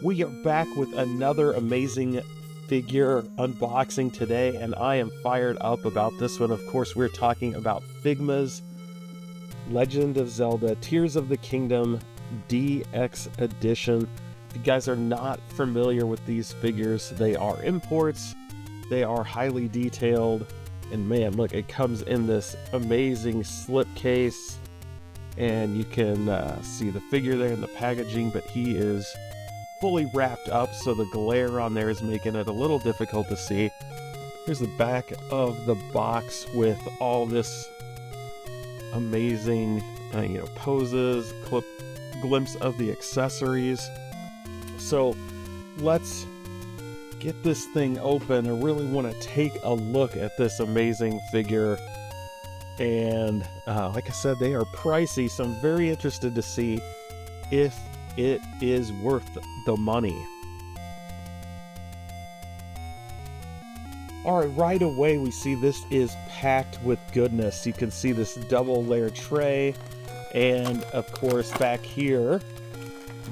We are back with another amazing figure unboxing today, and I am fired up about this one. Of course, we're talking about Figma's Legend of Zelda Tears of the Kingdom DX Edition. If you guys are not familiar with these figures, they are imports, they are highly detailed, and man, look, it comes in this amazing slipcase, and you can see the figure there in the packaging, but he is fully wrapped up, so the glare on there is making it a little difficult to see. Here's the back of the box with all this amazing poses, glimpse of the accessories. So let's get this thing open. I really want to take a look at this amazing figure, and like I said, they are pricey, so I'm very interested to see if it is worth the money. Alright, right away we see this is packed with goodness. You can see this double layer tray, and of course back here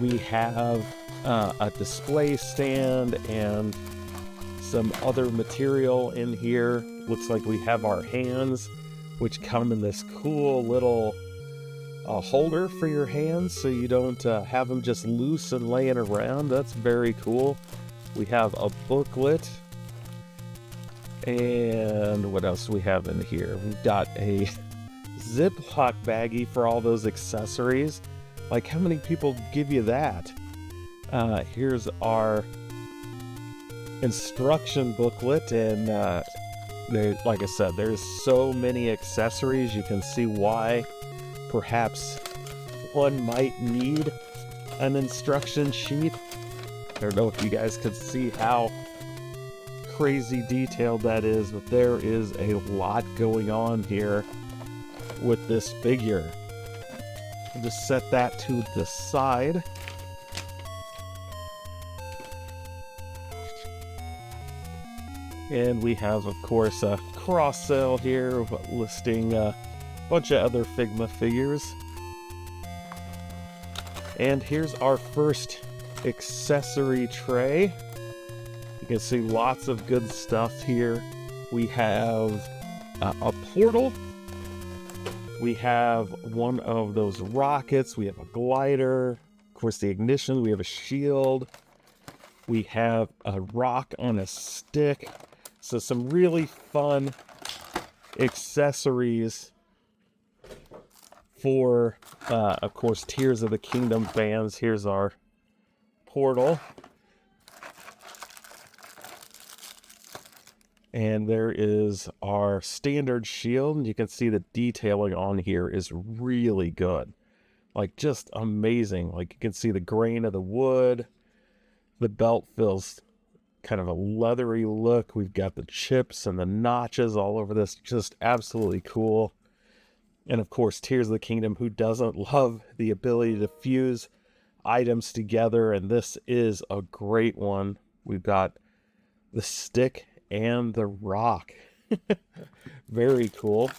we have a display stand and some other material in here. Looks like we have our hands, which come in this cool little holder for your hands, so you don't have them just loose and laying around. That's very cool. We have a booklet, and what else do we have in here? We've got a Ziploc baggie for all those accessories. Like, how many people give you that? Here's our instruction booklet, and like I said, there's so many accessories. You can see why perhaps one might need an instruction sheet. I don't know if you guys could see how crazy detailed that is, but there is a lot going on here with this figure. I'll just set that to the side. And we have, of course, a cross sale here listing a bunch of other Figma figures. And here's our first accessory tray. You can see lots of good stuff here. We have a portal. We have one of those rockets. We have a glider. Of course, the ignition. We have a shield. We have a rock on a stick. So some really fun accessories for, of course, Tears of the Kingdom fans. Here's our portal. And there is our standard shield. And you can see the detailing on here is really good. Like, just amazing. Like, you can see the grain of the wood. The belt feels kind of a leathery look. We've got the chips and the notches all over this. Just absolutely cool. And of course, Tears of the Kingdom, who doesn't love the ability to fuse items together? And this is a great one. We've got the stick and the rock. Very cool.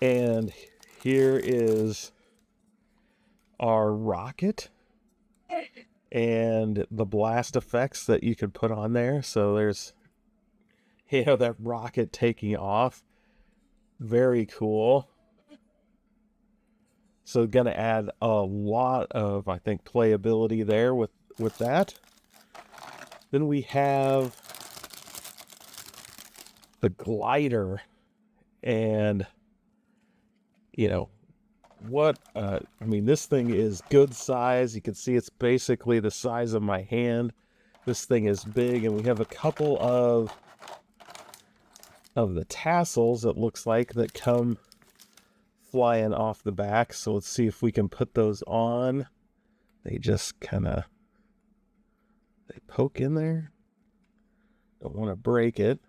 And here is our rocket and the blast effects that you could put on there. So there's, that rocket taking off. Very cool. So gonna add a lot of, I think, playability there with that. Then we have the glider, and this thing is good size. You can see it's basically the size of my hand. This thing is big, and we have a couple of the tassels, it looks like, that come flying off the back. So let's see if we can put those on. They just they poke in there. Don't want to break it.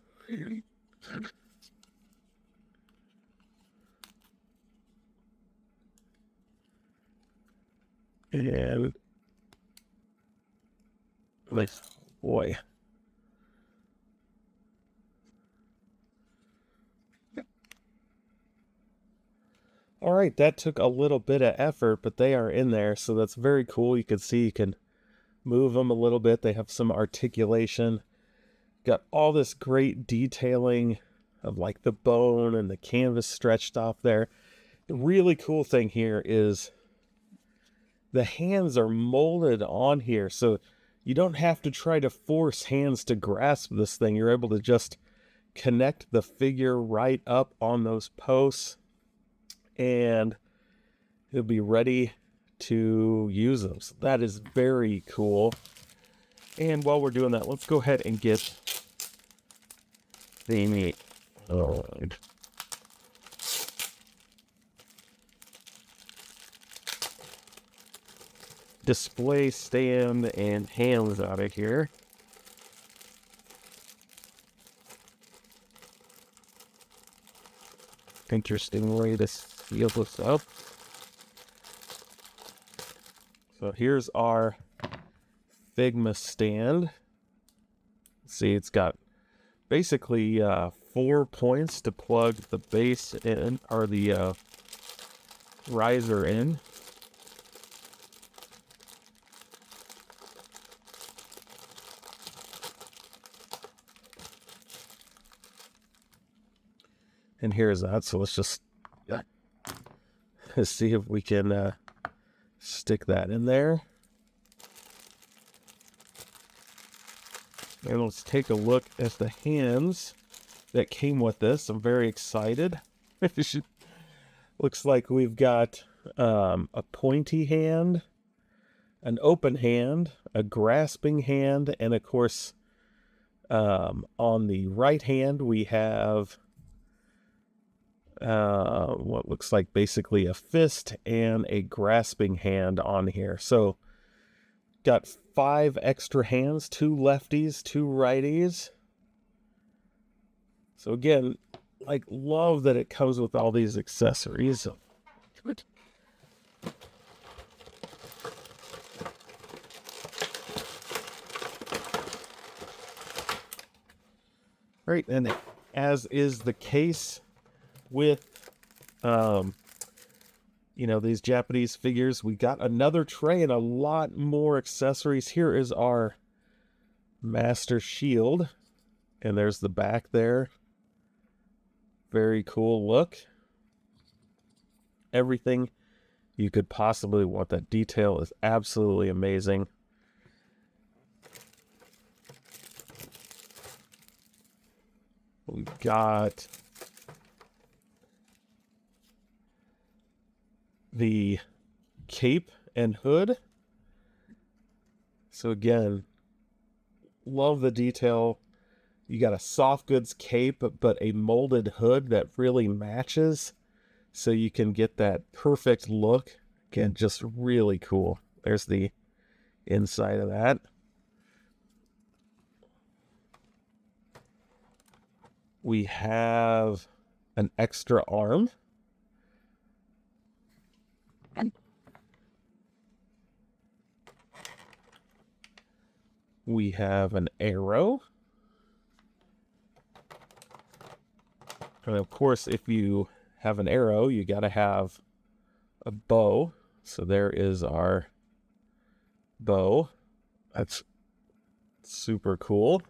And like, boy. All right, that took a little bit of effort, but they are in there, so that's very cool. You can see you can move them a little bit. They have some articulation. Got all this great detailing of like the bone and the canvas stretched off there. The really cool thing here is the hands are molded on here, so you don't have to try to force hands to grasp this thing. You're able to just connect the figure right up on those posts, and it'll be ready to use them. So that is very cool. And while we're doing that, let's go ahead and get the display stand and hands out of here. Interesting way to seal this up. So here's our Figma stand. See, it's got basically 4 points to plug the base in, or the riser in. And here's that. So let's just see if we can stick that in there. And let's take a look at the hands that came with this. I'm very excited. Looks like we've got a pointy hand, an open hand, a grasping hand, and of course, on the right hand, we have what looks like basically a fist and a grasping hand on here. So got 5 extra hands, 2 lefties, 2 righties. So again, like, love that it comes with all these accessories. Good. Right, and as is the case with these Japanese figures, we got another tray and a lot more accessories. Here is our Master Shield, and there's the back there. Very cool look. Everything you could possibly want. That detail is absolutely amazing. We've got the cape and hood. So again, love the detail. You got a soft goods cape, but a molded hood that really matches, so you can get that perfect look. Again, just really cool. There's the inside of that. We have an extra arm. We have an arrow. And of course, if you have an arrow, you got to have a bow. So there is our bow. That's super cool.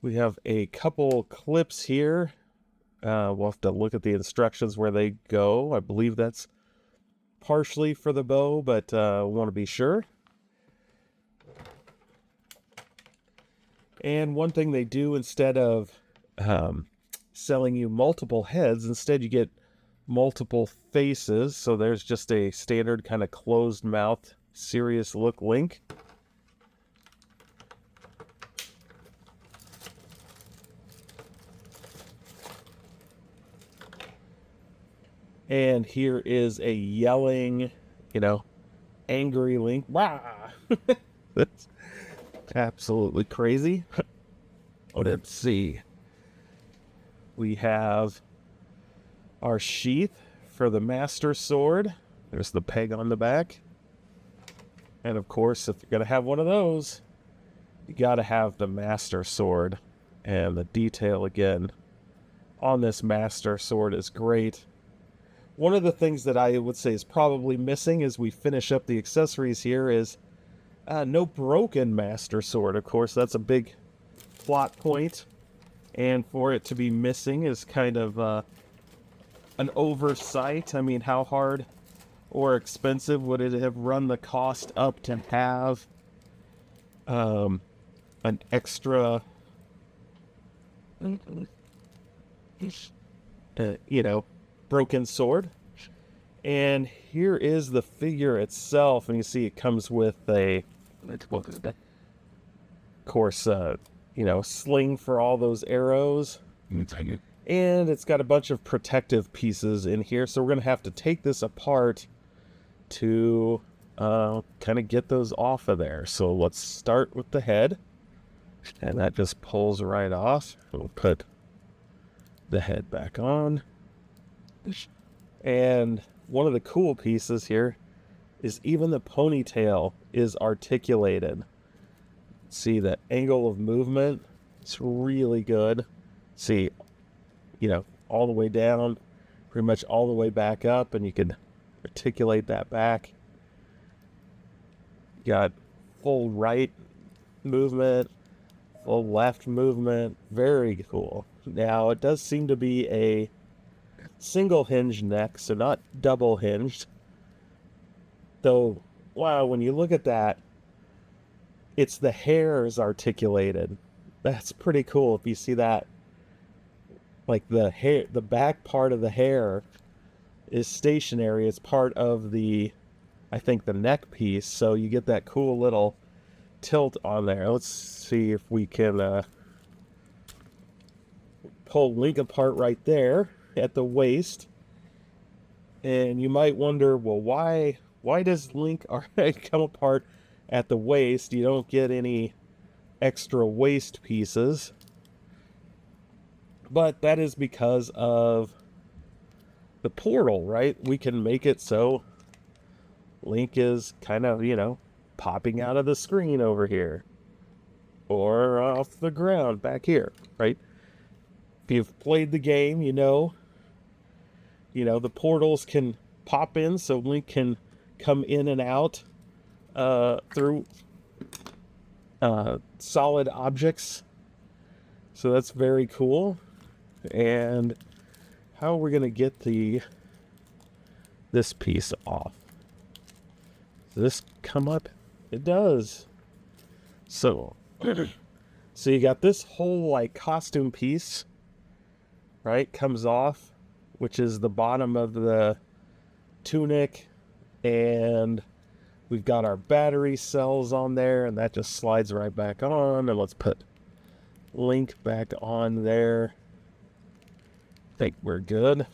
We have a couple clips here. We'll have to look at the instructions where they go. I believe that's partially for the bow, but want to be sure. And one thing they do, instead of selling you multiple heads, instead you get multiple faces. So there's just a standard kind of closed mouth, serious look Link. And here is a yelling, angry Link. Wah! That's absolutely crazy. Let's see. We have our sheath for the Master Sword. There's the peg on the back. And of course, if you're going to have one of those, you got to have the master sword, and the detail again on this master sword is great. One of the things that I would say is probably missing as we finish up the accessories here is no broken master sword. Of course, that's a big plot point, and for it to be missing is kind of an oversight. I mean, how hard or expensive would it have run the cost up to have an extra, broken sword? And here is the figure itself, and you see it comes with a, of course, sling for all those arrows. And it's got a bunch of protective pieces in here, so we're going to have to take this apart to kind of get those off of there. So let's start with the head, and that just pulls right off. We'll put the head back on. And one of the cool pieces here is even the ponytail is articulated. See the angle of movement? It's really good. See, all the way down, pretty much all the way back up, and you can articulate that back. You got full right movement, full left movement. Very cool. Now, it does seem to be a single hinged neck, so not double hinged. Though, wow, when you look at that, it's the hair is articulated. That's pretty cool if you see that. Like the hair, the back part of the hair is stationary. It's part of the, I think, the neck piece. So you get that cool little tilt on there. Let's see if we can pull Link apart right there at the waist. And you might wonder, well, why does Link come apart at the waist? You don't get any extra waist pieces. But that is because of the portal, right? We can make it so Link is kind of, popping out of the screen over here. Or off the ground back here, right? If you've played the game, the portals can pop in so Link can come in and out through solid objects. So that's very cool. And how are we going to get this piece off? Does this come up? It does. So you got this whole costume piece, right? Comes off, which is the bottom of the tunic, and we've got our battery cells on there, and that just slides right back on. And let's put Link back on there. I think we're good.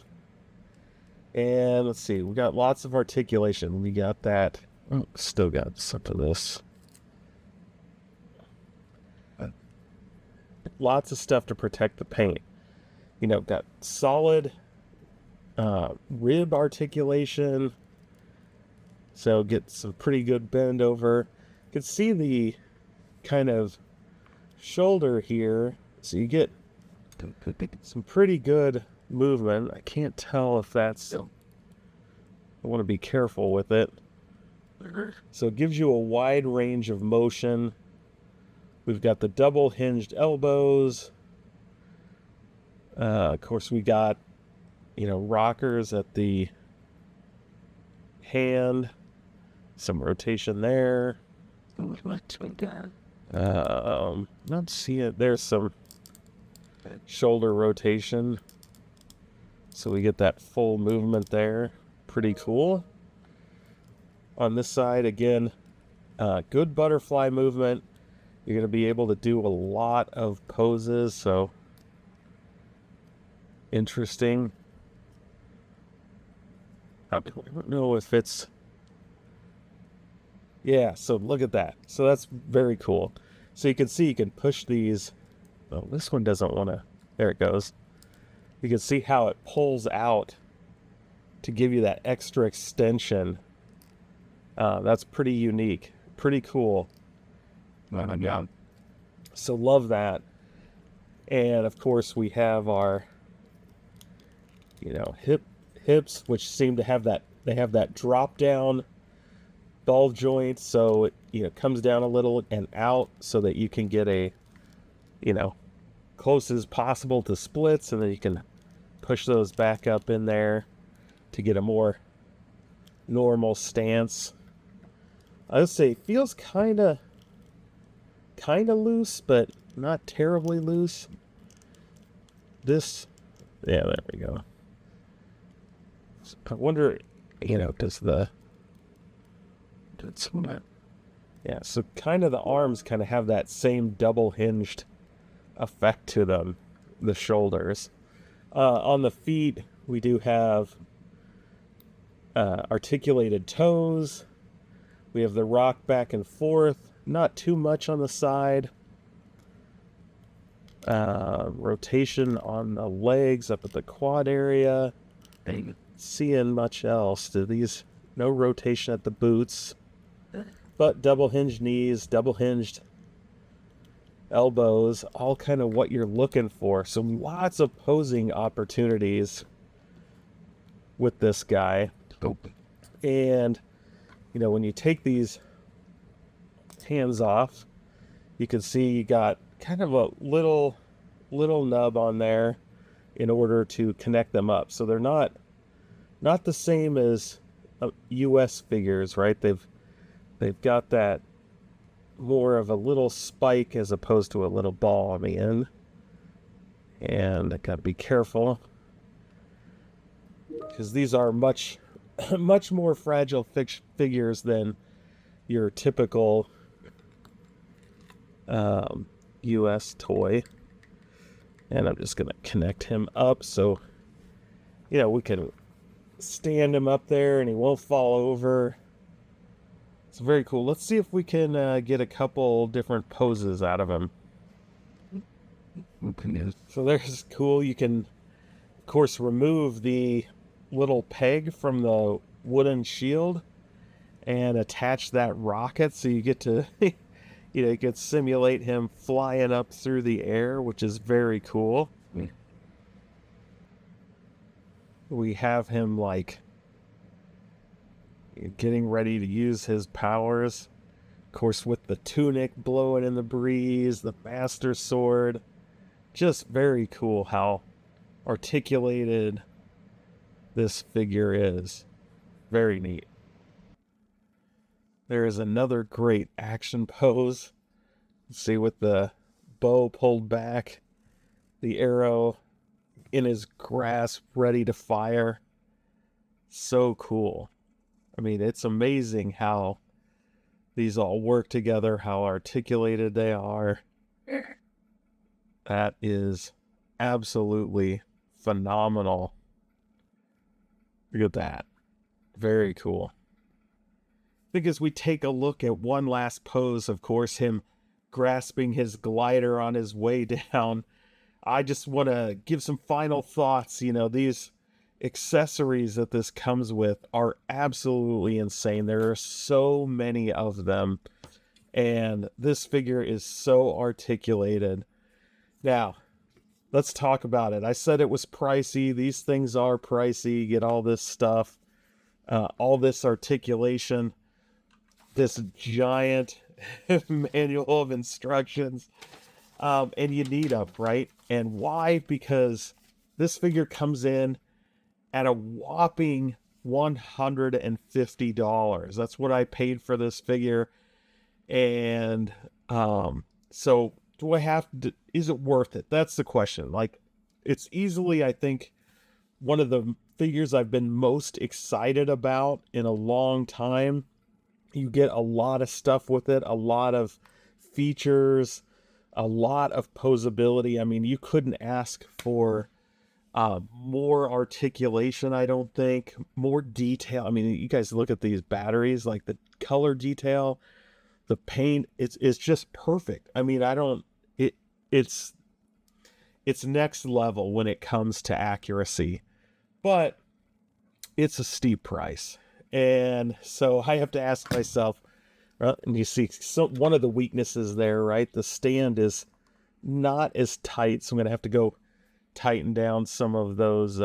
And let's see, we got lots of articulation. We got that. Oh, still got some of this. Lots of stuff to protect the paint. Got solid rib articulation. So get some pretty good bend over. You can see the kind of shoulder here. So you get some pretty good movement. I can't tell if that's... I want to be careful with it. So it gives you a wide range of motion. We've got the double hinged elbows. Of course, we got, rockers at the hand. Some rotation there. Not see it. There's some shoulder rotation. So we get that full movement there. Pretty cool. On this side, again, good butterfly movement. You're going to be able to do a lot of poses, so interesting. I don't know if it's... Yeah, so look at that. So that's very cool. So you can see you can push these. Oh, this one doesn't want to... There it goes. You can see how it pulls out to give you that extra extension. That's pretty unique. Pretty cool. Yeah. So love that. And of course we have our, hips, which seem to have that, they have that drop down ball joint, so it, comes down a little and out so that you can get a, close as possible to splits, and then you can push those back up in there to get a more normal stance. I would say it feels kind of loose, but not terribly loose. This, yeah, there we go. I wonder, yeah, so kind of the arms kind of have that same double hinged effect to them, the shoulders. On the feet, we do have articulated toes. We have the rock back and forth, not too much on the side. Rotation on the legs up at the quad area. Seeing much else. No rotation at the boots, but double hinged knees, double hinged elbows, all kind of what you're looking for. So lots of posing opportunities with this guy. And when you take these hands off, you can see you got kind of a little nub on there in order to connect them up. So they're not the same as US figures, right? They've got that more of a little spike as opposed to a little ball on the end. And I gotta be careful because these are much more fragile figures than your typical US toy. And I'm just gonna connect him up so we can stand him up there and he won't fall over. It's very cool. Let's see if we can get a couple different poses out of him. So there's cool. You can, of course, remove the little peg from the wooden shield and attach that rocket, so you get to, you can simulate him flying up through the air, which is very cool. We have him like getting ready to use his powers. Of course, with the tunic blowing in the breeze, the Master Sword. Just very cool how articulated this figure is. Very neat. There is another great action pose. See, with the bow pulled back, the arrow in his grasp, ready to fire. So cool. I mean, it's amazing how these all work together, how articulated they are. That is absolutely phenomenal. Look at that. Very cool. I think as we take a look at one last pose, of course, him grasping his glider on his way down, I just want to give some final thoughts. These accessories that this comes with are absolutely insane. There are so many of them, and this figure is so articulated. Now, let's talk about it. I said it was pricey. These things are pricey. You get all this stuff, all this articulation, this giant manual of instructions, and you need them, right? And why? Because this figure comes in at a whopping $150. That's what I paid for this figure. And so do I have to, is it worth it? That's the question. Like, it's easily, I think, one of the figures I've been most excited about in a long time. You get a lot of stuff with it, a lot of features, a lot of posability. I mean, you couldn't ask for more articulation, I don't think. More detail. I mean, you guys look at these batteries, like the color detail, the paint, it's just perfect. I mean, it's next level when it comes to accuracy, but it's a steep price. And so I have to ask myself, And you see one of the weaknesses there, right? The stand is not as tight, so I'm going to have to go tighten down some of those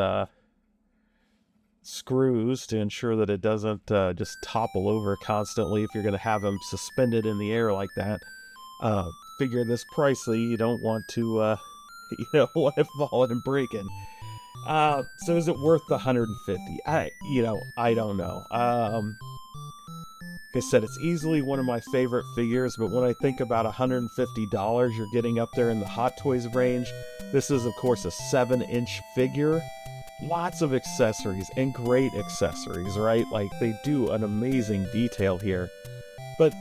screws to ensure that it doesn't just topple over constantly if you're going to have them suspended in the air like that. Figure this pricey, you don't want to you don't want it falling and breaking. So is it worth the 150? I don't know. Like I said, it's easily one of my favorite figures, but when I think about $150, you're getting up there in the Hot Toys range. This is, of course, a 7-inch figure. Lots of accessories, and great accessories, right? Like, they do an amazing detail here. But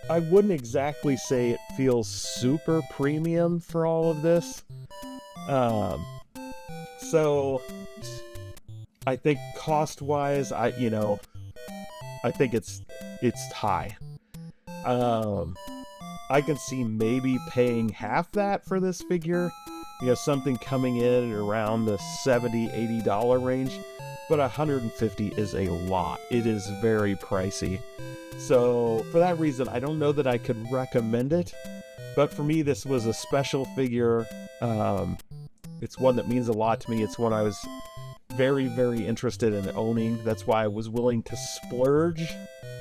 I wouldn't exactly say it feels super premium for all of this. So I think cost-wise, I think it's high. I can see maybe paying half that for this figure. Something coming in around the $70, $80 range. But $150 is a lot. It is very pricey. So for that reason, I don't know that I could recommend it. But for me, this was a special figure. It's one that means a lot to me. It's one I was very, very interested in owning. That's why I was willing to splurge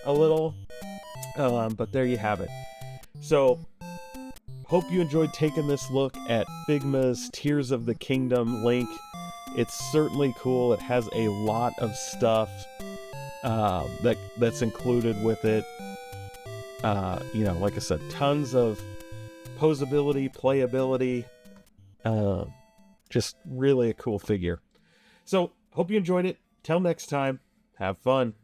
a little. But there you have it. So, hope you enjoyed taking this look at Figma's Tears of the Kingdom link. It's certainly cool. It has a lot of stuff that's included with it. Like I said, tons of posability, playability. Just really a cool figure. So, hope you enjoyed it. Till next time, have fun.